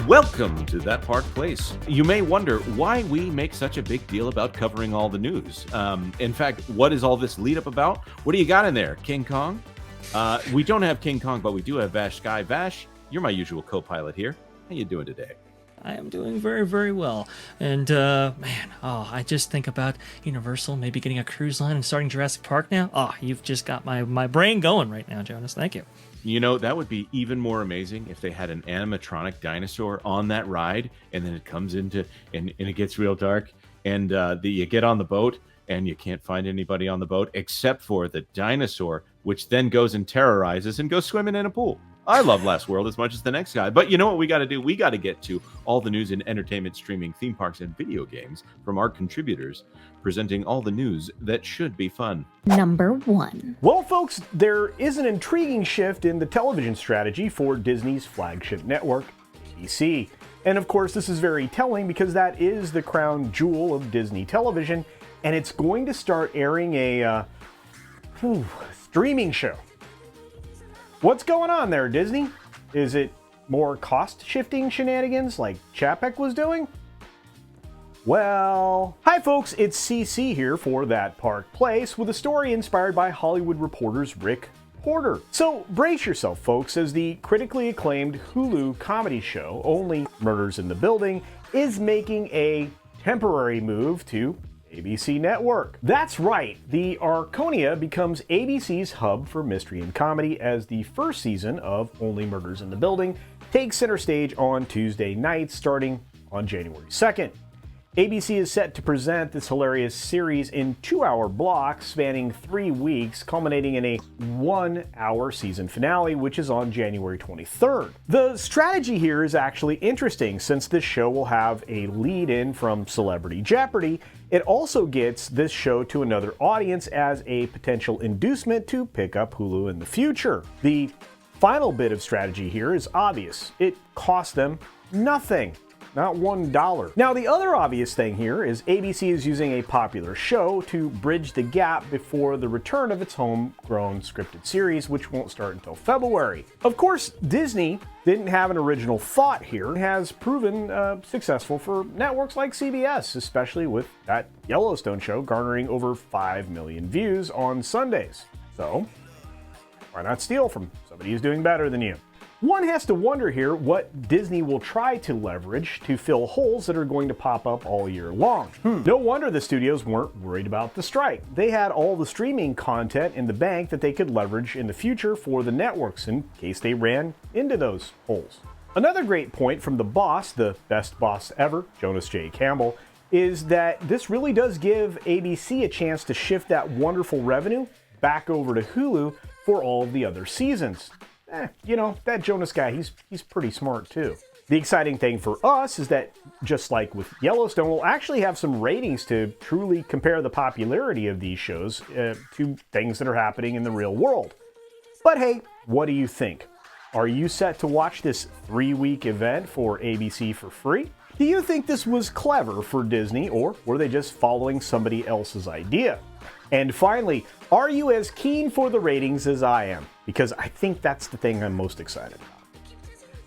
Welcome to That Park Place. You may wonder why we make such a big deal about covering all the news. In fact, what is all this lead up about? What do you got in there, King Kong? We don't have King Kong, but we do have Vash Sky. Vash, you're my usual co-pilot here. How you doing today? I am doing very, very well. And, I just think about Universal maybe getting a cruise line and starting Jurassic Park now. Oh, you've just got my brain going right now, Jonas. Thank you. You know, that would be even more amazing if they had an animatronic dinosaur on that ride, and then it comes into, and it gets real dark, and you get on the boat, and you can't find anybody on the boat except for the dinosaur, which then goes and terrorizes and goes swimming in a pool. I love Last World as much as the next guy. But you know what we got to do? We got to get to all the news in entertainment, streaming, theme parks, and video games from our contributors, presenting all the news that should be fun. Number 1. Well, folks, there is an intriguing shift in the television strategy for Disney's flagship network, ABC. And of course, this is very telling because that is the crown jewel of Disney television, and it's going to start airing a streaming show. What's going on there, Disney? Is it more cost-shifting shenanigans like Chapek was doing? Well, hi folks, it's CC here for That Park Place with a story inspired by Hollywood Reporter's Rick Porter. So brace yourself, folks, as the critically acclaimed Hulu comedy show, Only Murders in the Building, is making a temporary move to ABC Network. That's right, the Arconia becomes ABC's hub for mystery and comedy as the first season of Only Murders in the Building takes center stage on Tuesday nights starting on January 2nd. ABC is set to present this hilarious series in 2-hour blocks spanning 3 weeks, culminating in a 1-hour season finale, which is on January 23rd. The strategy here is actually interesting since this show will have a lead-in from Celebrity Jeopardy. It also gets this show to another audience as a potential inducement to pick up Hulu in the future. The final bit of strategy here is obvious. It costs them nothing. Not $1. Now, the other obvious thing here is ABC is using a popular show to bridge the gap before the return of its homegrown scripted series, which won't start until February. Of course, Disney didn't have an original thought here and has proven successful for networks like CBS, especially with that Yellowstone show garnering over 5 million views on Sundays. So, why not steal from somebody who's doing better than you? One has to wonder here what Disney will try to leverage to fill holes that are going to pop up all year long. No wonder the studios weren't worried about the strike. They had all the streaming content in the bank that they could leverage in the future for the networks in case they ran into those holes. Another great point from the boss, the best boss ever, Jonas J. Campbell, is that this really does give ABC a chance to shift that wonderful revenue back over to Hulu for all of the other seasons. You know, that Jonas guy, he's pretty smart too. The exciting thing for us is that, just like with Yellowstone, we'll actually have some ratings to truly compare the popularity of these shows to things that are happening in the real world. But hey, what do you think? Are you set to watch this 3-week event for ABC for free? Do you think this was clever for Disney, or were they just following somebody else's idea? And finally, are you as keen for the ratings as I am? Because I think that's the thing I'm most excited about.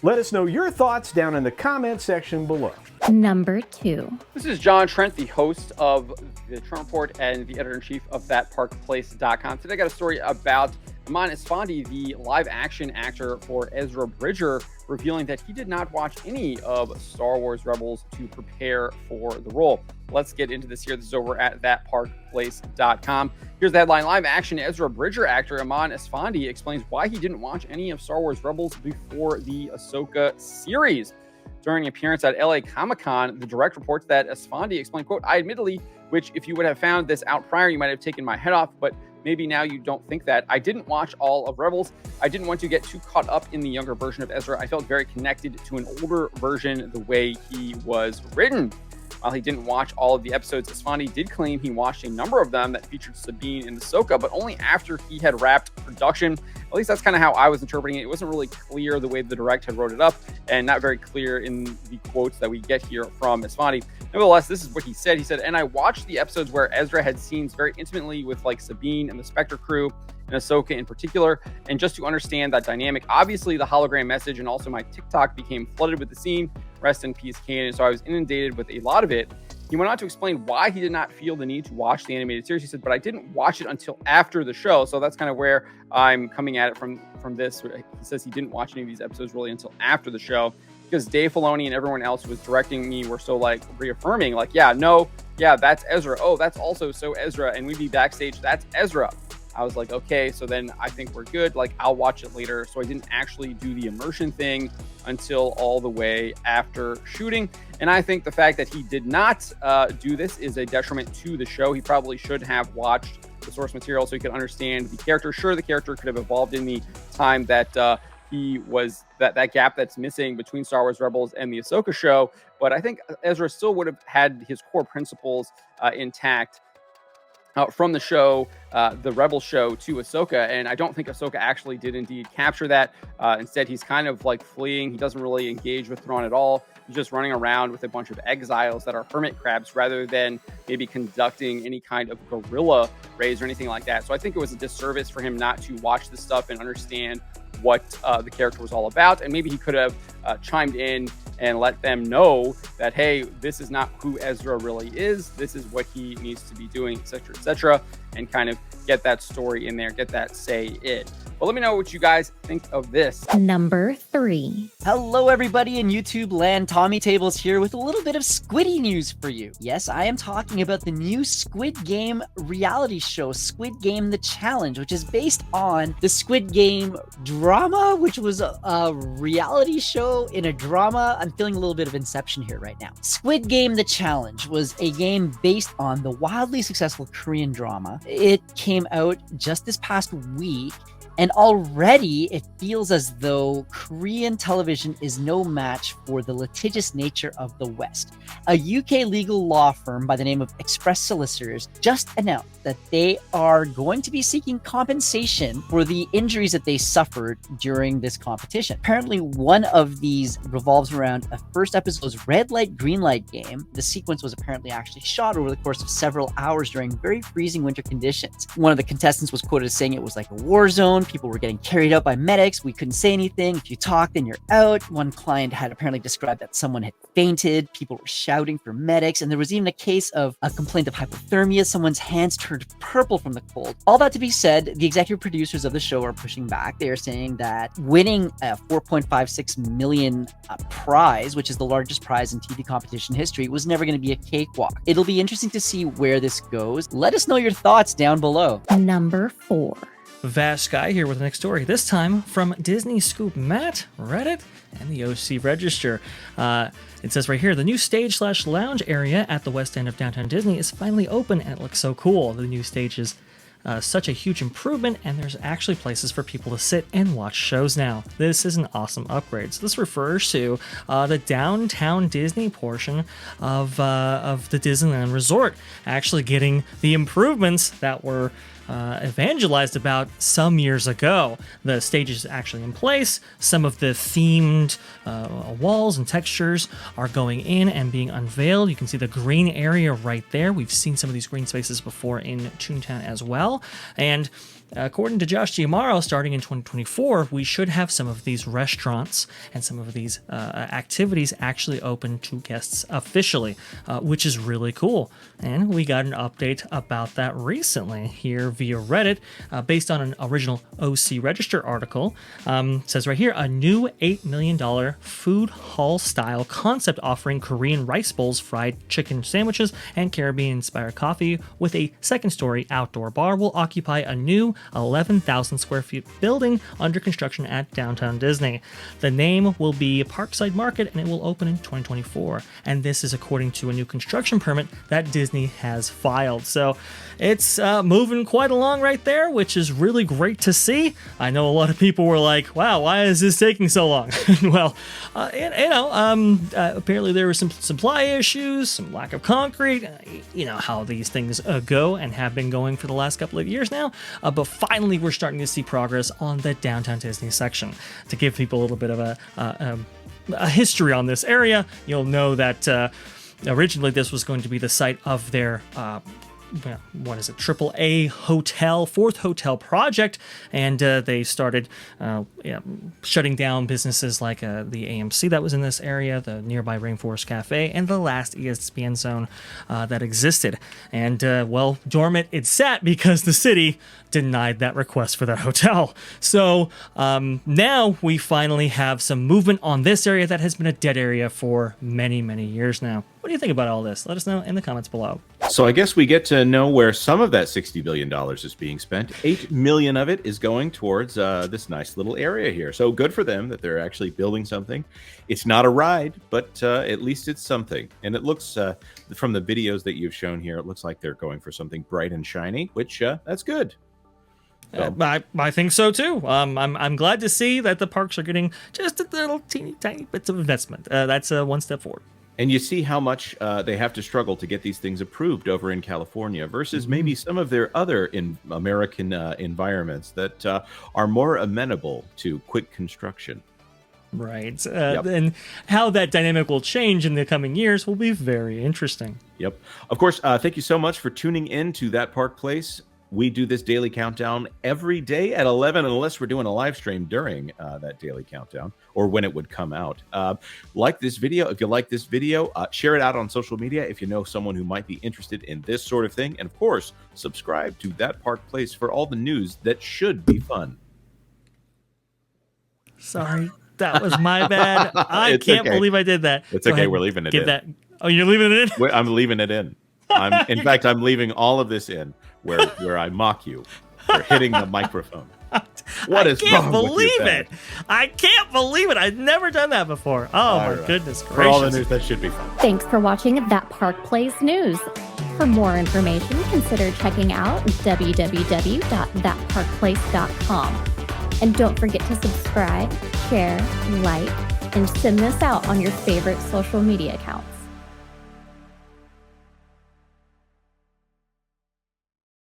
Let us know your thoughts down in the comment section below. Number 2. This is John Trent, the host of the Trent Report and the editor-in-chief of ThatParkPlace.com. Today I got a story about Aman Esfandi, the live-action actor for Ezra Bridger, revealing that he did not watch any of Star Wars Rebels to prepare for the role. Let's get into this here. This is over at ThatParkPlace.com. Here's the headline. Live-action Ezra Bridger actor Aman Esfandi explains why he didn't watch any of Star Wars Rebels before the Ahsoka series. During an appearance at LA Comic-Con, the Direct reports that Esfandi explained, quote, "I admittedly, which if you would have found this out prior, you might have taken my head off, but maybe now you don't think that. I didn't watch all of Rebels. I didn't want to get too caught up in the younger version of Ezra. I felt very connected to an older version the way he was written." While he didn't watch all of the episodes, Esfandi did claim he watched a number of them that featured Sabine and Ahsoka, but only after he had wrapped production. At least that's kind of how I was interpreting it. It wasn't really clear the way the Direct had wrote it up, and not very clear in the quotes that we get here from Esfandi. Nevertheless, this is what he said. He said, "And I watched the episodes where Ezra had scenes very intimately with like Sabine and the Spectre crew, and Ahsoka in particular. And just to understand that dynamic, obviously the hologram message and also my TikTok became flooded with the scene. Rest in peace, Kanan. So I was inundated with a lot of it. He went on to explain why he did not feel the need to watch the animated series. He said, but I didn't watch it until after the show. So that's kind of where I'm coming at it from this. He says he didn't watch any of these episodes really until after the show, because Dave Filoni and everyone else who was directing me were so like reaffirming, like, yeah, no, yeah, that's Ezra. Oh, that's also so Ezra. And we'd be backstage, that's Ezra. I was like, okay, so then I think we're good. Like, I'll watch it later. So I didn't actually do the immersion thing until all the way after shooting. And I think the fact that he did not do this is a detriment to the show. He probably should have watched the source material so he could understand the character. Sure, the character could have evolved in the time that he was, that gap that's missing between Star Wars Rebels and the Ahsoka show. But I think Ezra still would have had his core principles intact. From the show, the Rebel show, to Ahsoka. And I don't think Ahsoka actually did indeed capture that. Instead, he's kind of like fleeing. He doesn't really engage with Thrawn at all. He's just running around with a bunch of exiles that are hermit crabs rather than maybe conducting any kind of guerrilla raids or anything like that. So I think it was a disservice for him not to watch this stuff and understand what the character was all about. And maybe he could have chimed in and let them know that, hey, this is not who Ezra really is. This is what he needs to be doing, etc., and kind of get that story in there, get that say it. But let me know what you guys think of this. Number 3. Hello everybody in YouTube land, Tommy Tables here with a little bit of Squiddy news for you. Yes, I am talking about the new Squid Game reality show, Squid Game The Challenge, which is based on the Squid Game drama, which was a reality show in a drama. I'm feeling a little bit of Inception here right now. Squid Game The Challenge was a game based on the wildly successful Korean drama. It came out just this past week, and already it feels as though Korean television is no match for the litigious nature of the West. A UK legal law firm by the name of Express Solicitors just announced that they are going to be seeking compensation for the injuries that they suffered during this competition. Apparently, one of these revolves around a first episode's red light, green light game. The sequence was apparently actually shot over the course of several hours during very freezing winter conditions. One of the contestants was quoted as saying it was like a war zone. People were getting carried out by medics. We couldn't say anything. If you talk, then you're out. One client had apparently described that someone had fainted. People were shouting for medics. And there was even a case of a complaint of hypothermia. Someone's hands turned purple from the cold. All that to be said, the executive producers of the show are pushing back. They are saying that winning a $4.56 million prize, which is the largest prize in TV competition history, was never going to be a cakewalk. It'll be interesting to see where this goes. Let us know your thoughts down below. Number 4. Vash Guy here with the next story, this time from Disney Scoop Matt, Reddit, and the OC Register. It says right here, the new stage/lounge area at the west end of downtown Disney is finally open, and it looks so cool. The new stage is such a huge improvement, and there's actually places for people to sit and watch shows now. This is an awesome upgrade. So this refers to the downtown Disney portion of the Disneyland Resort actually getting the improvements that were evangelized about some years ago. The stage is actually in place. Some of the themed walls and textures are going in and being unveiled. You can see the green area right there. We've seen some of these green spaces before in Toontown as well. And according to Josh Giamaro, starting in 2024, we should have some of these restaurants and some of these activities actually open to guests officially, which is really cool. And we got an update about that recently here via Reddit, based on an original OC Register article. It says right here, a new $8 million food hall style concept offering Korean rice bowls, fried chicken sandwiches, and Caribbean-inspired coffee with a second-story outdoor bar will occupy a new 11,000 square feet building under construction at Downtown Disney. The name will be Parkside Market, and it will open in 2024. And this is according to a new construction permit that Disney has filed. So it's moving quite along right there, which is really great to see. I know a lot of people were like, wow, why is this taking so long? Well, apparently there were some supply issues, some lack of concrete. You know how these things go and have been going for the last couple of years now. But finally, we're starting to see progress on the Downtown Disney section. To give people a little bit of a history on this area, you'll know that originally this was going to be the site of their what is it, AAA hotel, fourth hotel project, and they started shutting down businesses like the AMC that was in this area, the nearby Rainforest Cafe, and the last ESPN zone that existed. And dormant it sat because the city denied that request for that hotel. So now we finally have some movement on this area that has been a dead area for many, many years now. What do you think about all this? Let us know in the comments below. So I guess we get to know where some of that $60 billion is being spent. $8 million of it is going towards this nice little area here. So good for them that they're actually building something. It's not a ride, but at least it's something. And it looks, from the videos that you've shown here, it looks like they're going for something bright and shiny, which that's good. So. I think so too. I'm glad to see that the parks are getting just a little teeny tiny bits of investment. That's one step forward. And you see how much they have to struggle to get these things approved over in California versus maybe some of their other American environments that are more amenable to quick construction. Right. And how that dynamic will change in the coming years will be very interesting. Yep. Of course, thank you so much for tuning in to That Park Place. We do this daily countdown every day at 11, unless we're doing a live stream during that daily countdown or when it would come out. Like this video. If you like this video, share it out on social media if you know someone who might be interested in this sort of thing. And of course, subscribe to That Park Place for all the news that should be fun. Sorry, that was my bad. I can't believe I did that. It's okay. We're leaving it in. Oh, you're leaving it in? I'm leaving it in. In fact, I'm leaving all of this in where I mock you for hitting the microphone. What is wrong with you, Ben? I can't believe it. I've never done that before. Oh, my goodness gracious. For all the news, that should be fun. Thanks for watching That Park Place News. For more information, consider checking out www.thatparkplace.com. And don't forget to subscribe, share, like, and send this out on your favorite social media accounts.